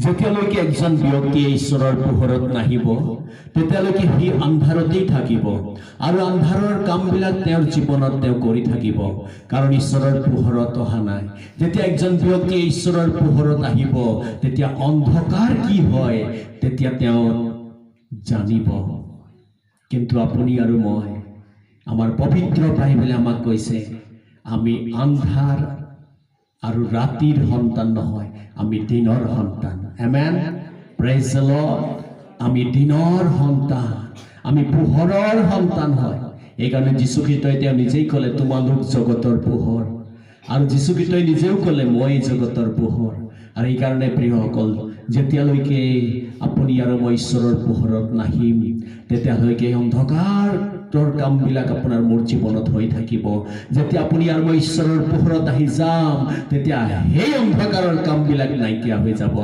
যেতিয়ালৈকে একজন ব্যক্তিয়ে ঈশ্বৰৰ পোহৰত নাহিব তেতিয়ালৈকে সি আন্ধাৰতেই থাকিব আৰু আন্ধাৰৰ কামবিলাক তেওঁৰ জীৱনত তেওঁ কৰি থাকিব, কাৰণ ঈশ্বৰৰ পোহৰত অহা নাই। যেতিয়া একজন ব্যক্তিয়ে ঈশ্বৰৰ পোহৰত আহিব তেতিয়া অন্ধকাৰ কি হয় তেতিয়া তেওঁ জানিব। কিন্তু আপুনি আৰু মই, আমাৰ পবিত্ৰ বাইবেলে আমাক কৈছে আমি আন্ধাৰ আৰু ৰাতিৰ সন্তান নহয়, আমি দিনৰ সন্তান। আমেন, প্ৰেজ দ্য লৰ্ড। আমি দিনৰ সন্তান, আমি পোহৰৰ সন্তান হয়। এইকাৰণে যীশু খ্ৰীষ্টই তেওঁ নিজেই ক'লে তোমালোক জগতৰ পোহৰ, আৰু যীশু খ্ৰীষ্টই নিজেও ক'লে মই জগতৰ পোহৰ। আৰু এইকাৰণে প্ৰিয়সকল, যেতিয়ালৈকে আপুনি আৰু মই ঈশ্বৰৰ পোহৰত নাহিম তেতিয়ালৈকে অন্ধকাৰৰ কামবিলাক আপোনাৰ মোৰ জীৱনত হৈ থাকিব। যেতিয়া আপুনি আৰু মই ঈশ্বৰৰ পোহৰত আহি যাম তেতিয়া সেই অন্ধকাৰৰ কামবিলাক নাইকিয়া হৈ যাব।